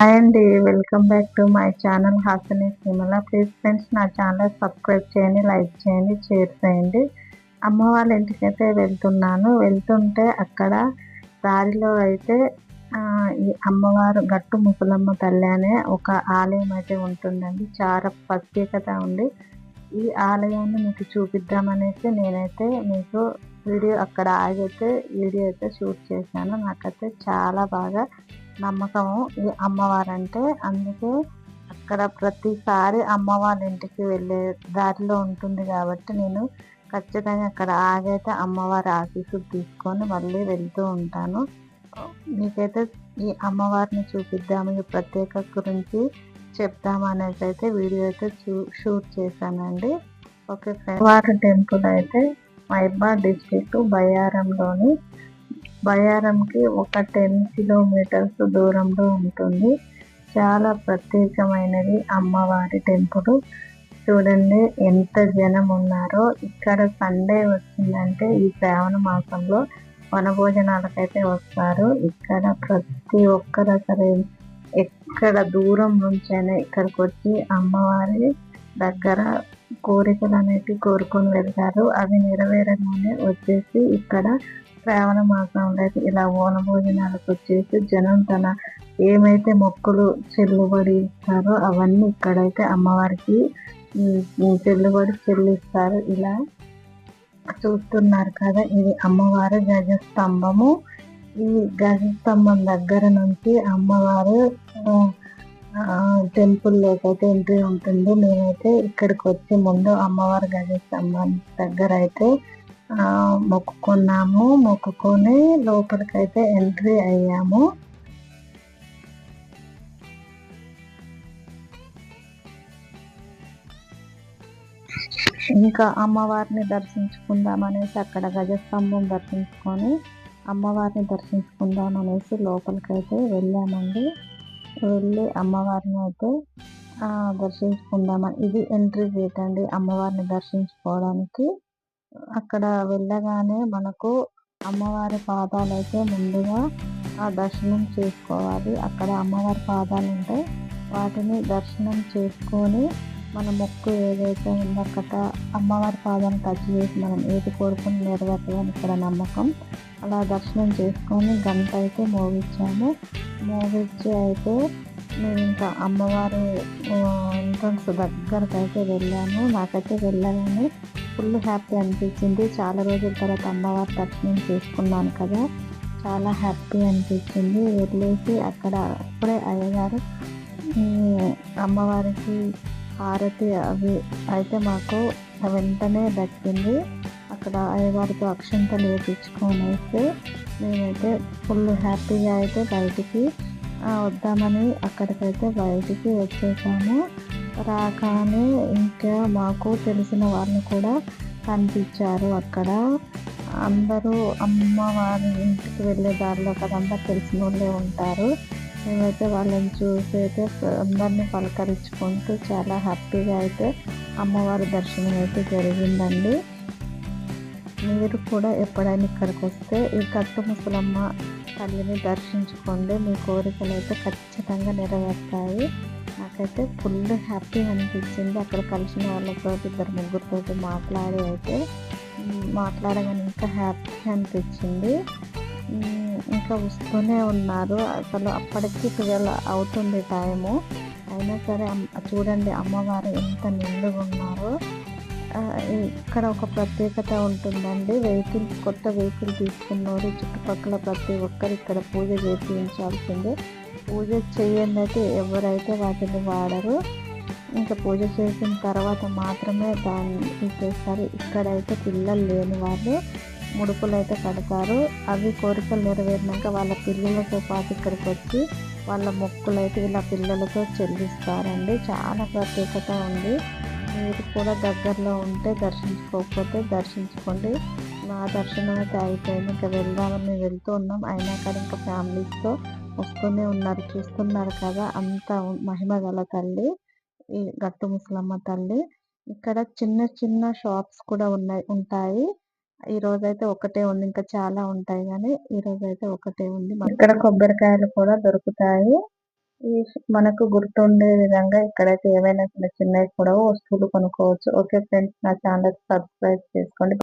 Hi అండి. Welcome back to my channel Hasini Simala. Please friends నా channel subscribe చేయండి, like చేయండి, షేర్ చేయండి. అమ్మ వాళ్ళ ఇంటికైతే వెళ్తున్నాను. వెళ్తుంటే అక్కడ దారిలో అయితే ఈ అమ్మవారు గట్టు ముసలమ్మ తల్లి అనే ఒక ఆలయం అయితే ఉంటుందండి. చాలా ప్రత్యేకత ఉంది. ఈ ఆలయాన్ని మీకు చూపిద్దామనేసి నేనైతే మీకు అక్కడ ఆగైతే వీడియో అయితే షూట్ చేశాను. నాకైతే చాలా బాగా నమ్మకము ఈ అమ్మవారంటే. అందుకే అక్కడ ప్రతిసారి అమ్మవారి ఇంటికి వెళ్ళే దారిలో ఉంటుంది కాబట్టి నేను ఖచ్చితంగా అక్కడ ఆగైతే అమ్మవారి ఆశీస్సులు తీసుకొని మళ్ళీ వెళ్తూ ఉంటాను. మీకైతే ఈ అమ్మవారిని చూపిద్దాము, ఈ ప్రత్యేకత గురించి చెప్దామనేసి అయితే వీడియో అయితే షూట్ చేశానండి. ఓకే ఫ్రెండ్స్, అమ్మవారి టెంపుల్ అయితే మహబూబాబాద్ డిస్ట్రిక్ట్ బయ్యారంకి ఒక 10 కిలోమీటర్స్ దూరంలో ఉంటుంది. చాలా ప్రత్యేకమైనది అమ్మవారి టెంపుల్. చూడండి ఎంత జనం ఉన్నారో. ఇక్కడ సండే వచ్చిందంటే ఈ శ్రావణ మాసంలో వనభోజనాలకైతే వస్తారు. ఇక్కడ ప్రతి ఒక్కరు అసలు ఎక్కడ దూరం నుంచైనా ఇక్కడికి వచ్చి అమ్మవారి దగ్గర కోరికలు అనేవి కోరుకొని వెళ్తారు. అవి నెరవేరగానే వచ్చేసి ఇక్కడ శ్రావణ మాసంలో అయితే ఇలా వనభోజనాలకు వచ్చేసి జనం తన ఏమైతే మొక్కులు చెల్లుబడి ఇస్తారో అవన్నీ ఇక్కడైతే అమ్మవారికి చెల్లుబడి చెల్లిస్తారు. ఇలా చూస్తున్నారు కదా, ఇది అమ్మవారి గజస్తంభము. ఈ గజస్తంభం దగ్గర నుంచి అమ్మవారు టెంపుల్ లోకైతే ఎంట్రీ ఉంటుంది. నేనైతే ఇక్కడికి వచ్చే ముందు అమ్మవారి గజస్తంభం దగ్గర అయితే మొక్కుకొని లోపలికైతే ఎంట్రీ అయ్యాము. ఇంకా అమ్మవారిని దర్శించుకుందాం అనేసి అక్కడ గజస్తంభం దర్శించుకొని అమ్మవారిని దర్శించుకుందాం అనేసి లోపలికైతే వెళ్ళామండి. వెళ్ళి అమ్మవారిని అయితే దర్శించుకుందామని, ఇది ఎంట్రీ గేట్ అండి అమ్మవారిని దర్శించుకోవడానికి. అక్కడ వెళ్ళగానే మనకు అమ్మవారి పాదాలు అయితే ముందుగా దర్శనం చేసుకోవాలి. అక్కడ అమ్మవారి పాదాలు ఉంటాయి, వాటిని దర్శనం చేసుకొని మన మొక్కు ఏదైతే ఉందో అక్కడ అమ్మవారి పాదాన్ని టచ్ చేసి మనం ఏది కోరుకుని నెరవేర్చదని ఇక్కడ నమ్మకం. అలా దర్శనం చేసుకొని గంట అయితే మోగించి అయితే నేను ఇంకా అమ్మవారి ఎంట్రన్స్ దగ్గరకు అయితే వెళ్ళాను. నాకైతే వెళ్ళగానే ఫుల్ హ్యాపీ అనిపించింది. చాలా రోజుల తర్వాత అమ్మవారి దర్శనం చేసుకున్నాను కదా, చాలా హ్యాపీ అనిపించింది. వెళ్ళేసి అక్కడ అప్పుడే అయ్యగారు అమ్మవారికి హారతి అవి అయితే మాకు వెంటనే దక్కింది. అక్కడ అయ్యగారితో అక్షంతలు వేయించుకొని అయితే మేమైతే ఫుల్ హ్యాపీగా అయితే బయటికి వద్దామని అక్కడికైతే బయటికి వచ్చేసాము. రాగానే ఇంకా మాకు తెలిసిన వాళ్ళు కూడా కనిపించారు. అక్కడ అందరూ అమ్మవారి ఇంటికి వెళ్ళే దారిలో కదంతా తెలిసిన వాళ్ళే ఉంటారు. మేమైతే వాళ్ళని చూసి అయితే అందరినీ పలకరించుకుంటూ చాలా హ్యాపీగా అయితే అమ్మవారి దర్శనం అయితే జరిగిందండి. మీరు కూడా ఎప్పుడైనా ఇక్కడికి వస్తే ఈ గట్టు ముసలమ్మ తల్లిని దర్శించుకోండి, మీ కోరికలు అయితే ఖచ్చితంగా నెరవేరుతాయి. నాకైతే ఫుల్ హ్యాపీ అనిపించింది. అక్కడ కలిసిన వాళ్ళతో 2-3 మాట్లాడగానే ఇంకా హ్యాపీ అనిపించింది. ఇంకా వస్తూనే ఉన్నారు. అసలు అప్పటికి 12 అవుతుంది టైము. అయినా సరే చూడండి అమ్మవారు ఎంత నిండుగా ఉన్నారో. ఇక్కడ ఒక ప్రత్యేకత ఉంటుందండి. కొత్త వెహికల్ తీసుకున్నారు చుట్టుపక్కల ప్రతి ఒక్కరు ఇక్కడ పూజ చేయించాల్సిందే. పూజ చేయండి అయితే ఎవరైతే వాటిని వాడరు. ఇంకా పూజ చేసిన తర్వాత మాత్రమే దాన్ని చేస్తారు. ఇక్కడైతే పిల్లలు లేని వాళ్ళు ముడుపులు అయితే కడతారు. అవి కోరికలు నెరవేరినాక వాళ్ళ పిల్లలతో పాటు ఇక్కడికి వచ్చి వాళ్ళ మొక్కులు అయితే ఇలా పిల్లలతో చెల్లిస్తారండి. చాలా ప్రత్యేకత ఉంది. మీరు కూడా దగ్గరలో ఉంటే దర్శించుకోకపోతే దర్శించుకోండి. నా దర్శనం అయితే అయిపోయింది. ఇంకా వెళ్దామని వెళ్తూ ఉన్నాం. అయినా కానీ ఇంకా ఫ్యామిలీస్తో వస్తూనే ఉన్నారు. చూస్తున్నారు కదా, అంత మహిమ గల తల్లి ఈ గట్టు ముసలమ్మ తల్లి. ఇక్కడ చిన్న చిన్న షాప్స్ కూడా ఉంటాయి. ఈ రోజైతే ఒకటే ఉంది, ఇంకా చాలా ఉంటాయి కానీ ఈ రోజైతే ఒకటే ఉంది. ఇక్కడ కొబ్బరికాయలు కూడా దొరుకుతాయి. ఈ మనకు గుర్తుండే విధంగా ఇక్కడైతే ఏవైనా చిన్న చిన్నవి కూడా వస్తువులు కొనుక్కోవచ్చు. ఓకే ఫ్రెండ్స్, నా ఛానల్ సబ్స్క్రైబ్ చేసుకోండి.